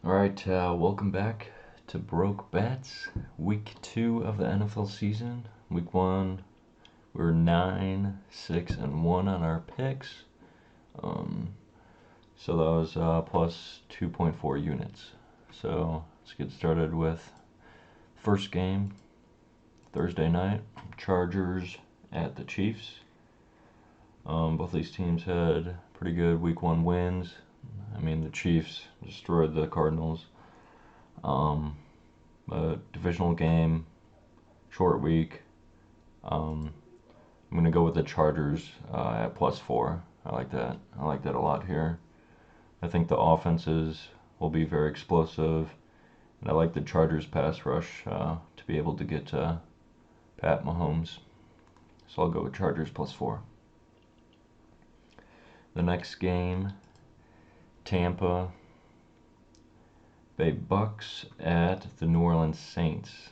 Alright, welcome back to Broke Bets, week 2 of the NFL season. Week 1, we were 9, 6, and 1 on our picks. So that was plus 2.4 units. So let's get started with first game, Thursday night, Chargers at the Chiefs. Both these teams had pretty good week 1 wins. I mean, the Chiefs destroyed the Cardinals. A divisional game, short week. I'm going to go with the Chargers at +4. I like that. I like that a lot here. I think the offenses will be very explosive, and I like the Chargers pass rush to be able to get to Pat Mahomes. So I'll go with Chargers +4. The next game, Tampa Bay Bucks at the New Orleans Saints.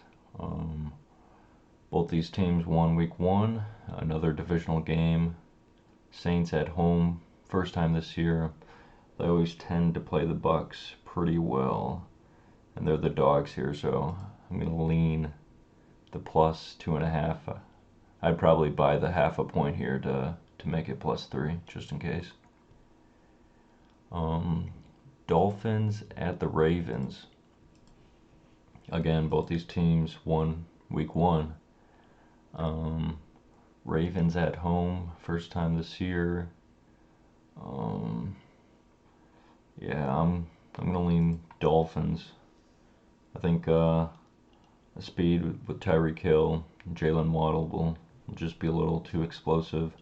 Both these teams won week 1, another divisional game. Saints at home, first time this year. They always tend to play the Bucks pretty well, and they're the dogs here, so I'm going to lean the +2.5. I'd probably buy the half a point here to make it +3, just in case. Dolphins at the Ravens. Again, both these teams won week 1. Ravens at home, first time this year. Yeah, I'm gonna lean Dolphins. I think the speed with Tyreek Hill, Jalen Waddle will just be a little too explosive,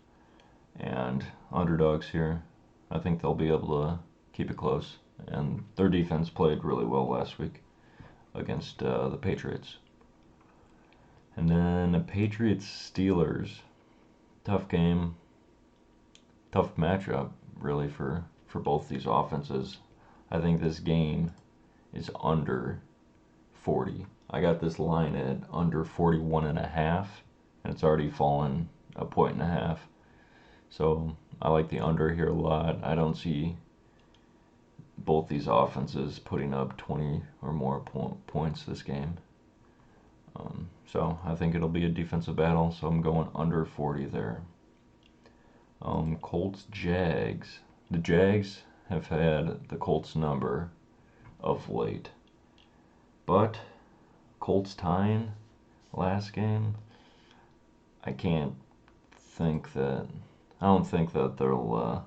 and underdogs here. I think they'll be able to keep it close, and their defense played really well last week against the Patriots. And then the Patriots-Steelers. Tough game, tough matchup, really, for both these offenses. I think this game is under 40. I got this line at under 41.5, and it's already fallen a point and a half. So I like the under here a lot. I don't see both these offenses putting up 20 or more points this game. So I think it'll be a defensive battle, so I'm going under 40 there. Colts Jags. The Jags have had the Colts number of late, but Colts tying last game, I don't think that they'll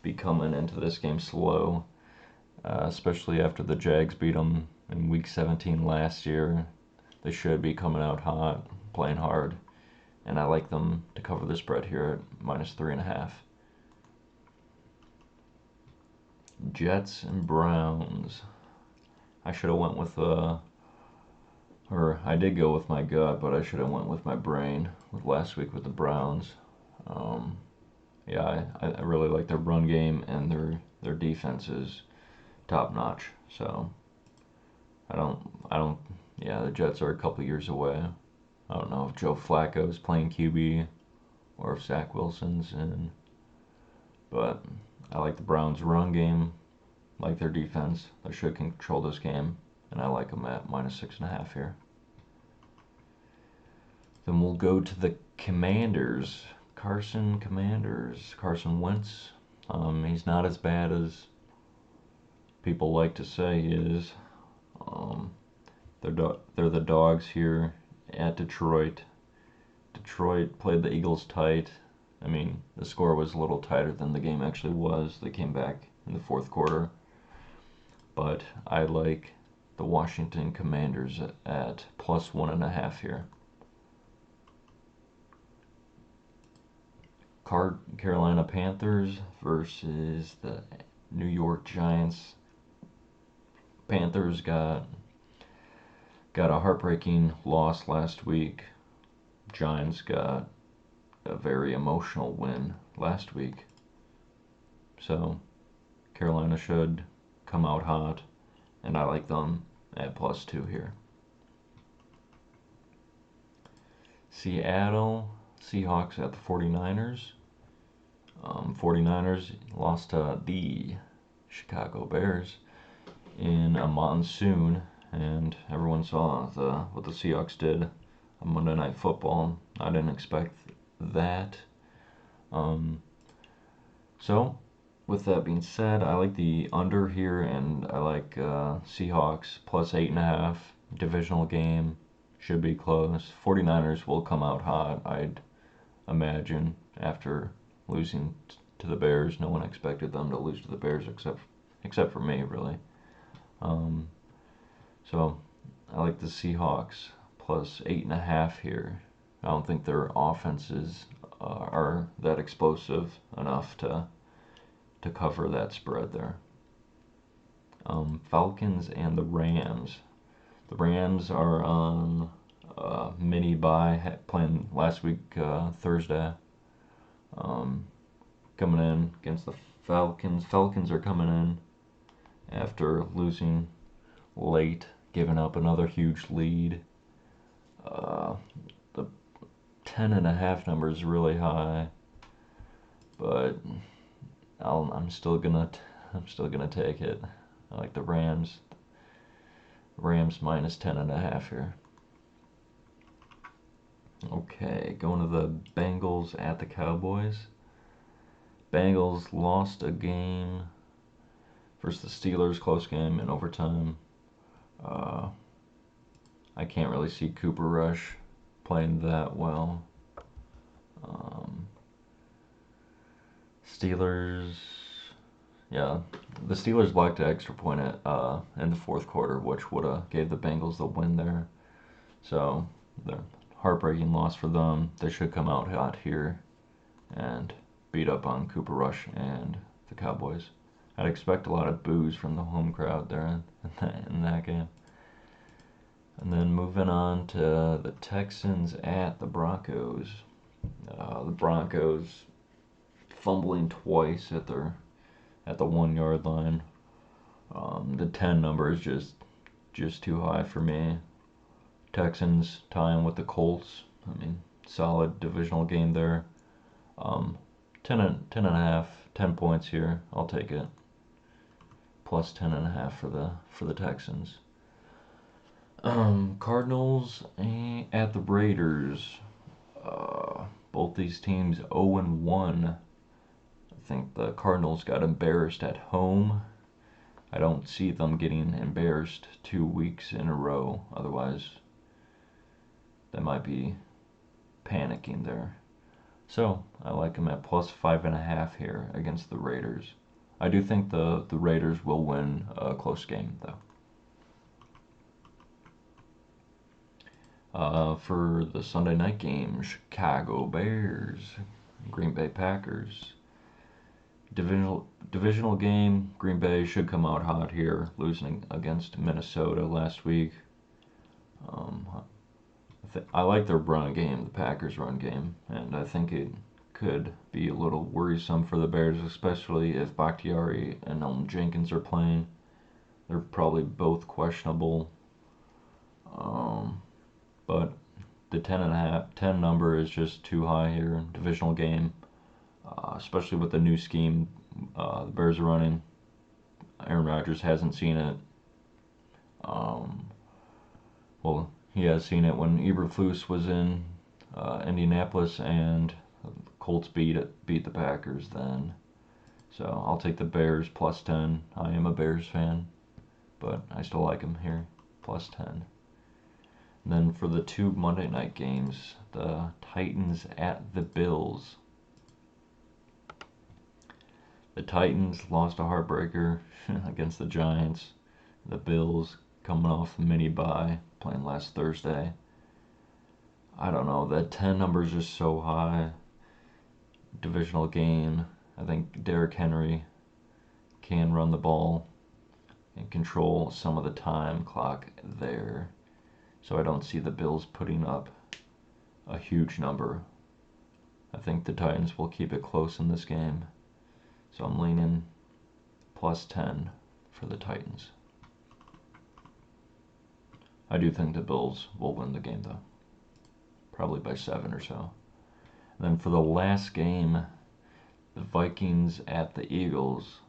be coming into this game slow, especially after the Jags beat them in week 17 last year. They should be coming out hot, playing hard, and I like them to cover the spread here at -3.5. Jets and Browns. I should have went with or I did go with my gut, but I should have went with my brain with last week with the Browns. Yeah, I really like their run game, and their defense is top notch. So I don't. Yeah, the Jets are a couple years away. I don't know if Joe Flacco is playing QB or if Zach Wilson's in, but I like the Browns' run game, like their defense. They should control this game, and I like them at -6.5 here. Then we'll go to the Commanders. Carson Wentz. He's not as bad as people like to say he is. They're the dogs here at Detroit. Detroit played the Eagles tight. I mean, the score was a little tighter than the game actually was. They came back in the fourth quarter. But I like the Washington Commanders at +1.5 here. Carolina Panthers versus the New York Giants. Panthers got a heartbreaking loss last week. Giants got a very emotional win last week. So Carolina should come out hot, and I like them at +2 here. Seattle Seahawks at the 49ers. 49ers lost to the Chicago Bears in a monsoon, and everyone saw what the Seahawks did on Monday Night Football. I didn't expect that. Um, so, with that being said, I like the under here, and I like Seahawks plus 8.5. Divisional game should be close. 49ers will come out hot, I'd imagine, after losing to the Bears. No one expected them to lose to the Bears except for me, really. Um, so I like the Seahawks plus 8.5 here. I don't think their offenses are that explosive enough to cover that spread there. Falcons and the Rams. The Rams are on mini bye, playing last week Thursday. Coming in against the Falcons. Falcons are coming in after losing late, giving up another huge lead. The 10.5 number is really high, but I'm still gonna take it. I like the Rams. Rams minus 10.5 here. Okay, going to the Bengals at the Cowboys. Bengals lost a game versus the Steelers, close game in overtime. I can't really see Cooper Rush playing that well. Steelers, yeah, the Steelers blocked an extra point in the fourth quarter, which would have gave the Bengals the win there. So, the heartbreaking loss for them. They should come out hot here and beat up on Cooper Rush and the Cowboys. I'd expect a lot of boos from the home crowd there in that game. And then moving on to the Texans at the Broncos. The Broncos fumbling twice at the 1 yard line. The 10 number is just too high for me. Texans tying with the Colts. I mean, solid divisional game there. 10.5, 10 points here. I'll take it. Plus 10.5 for the Texans. Cardinals at the Raiders. Both these teams 0-1. I think the Cardinals got embarrassed at home. I don't see them getting embarrassed 2 weeks in a row. Otherwise, they might be panicking there. So I like them at plus 5.5 here against the Raiders. I do think the Raiders will win a close game, though. For the Sunday night game, Chicago Bears, Green Bay Packers. Divisional game, Green Bay should come out hot here, losing against Minnesota last week. I like their run game, the Packers' run game, and I think it could be a little worrisome for the Bears, especially if Bakhtiari and Elton Jenkins are playing. They're probably both questionable. But the 10 number is just too high here. Divisional game, especially with the new scheme the Bears are running. Aaron Rodgers hasn't seen it. Well, he has seen it when Eberflus was in Indianapolis, and Colts beat the Packers then. So I'll take the Bears plus 10. I am a Bears fan, but I still like them here, plus 10. And then for the two Monday night games, the Titans at the Bills. The Titans lost a heartbreaker against the Giants. The Bills coming off mini bye, playing last Thursday. I don't know, that 10 number is just so high. Divisional game. I think Derrick Henry can run the ball and control some of the time clock there. So I don't see the Bills putting up a huge number. I think the Titans will keep it close in this game. So I'm leaning plus 10 for the Titans. I do think the Bills will win the game, though. Probably by 7 or so. And then for the last game, the Vikings at the Eagles.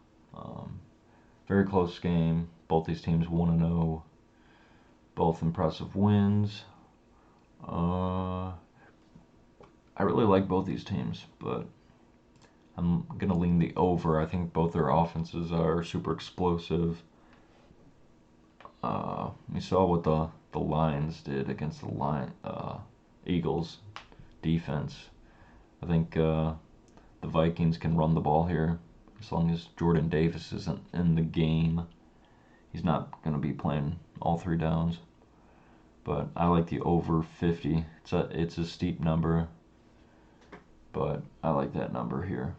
Very close game. Both these teams 1-0. Both impressive wins. I really like both these teams, but I'm going to lean the over. I think both their offenses are super explosive. We saw what the Lions did against the Eagles defense. I think the Vikings can run the ball here as long as Jordan Davis isn't in the game. He's not going to be playing all 3 downs. But I like the over 50. It's a steep number, but I like that number here.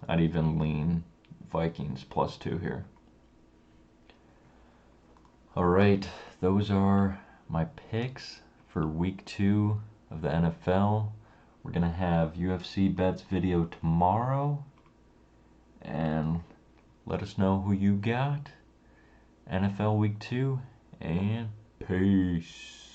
I'd even lean Vikings +2 here. Alright, those are my picks for week 2 of the NFL. We're going to have UFC bets video tomorrow. And let us know who you got. NFL week 2. And peace.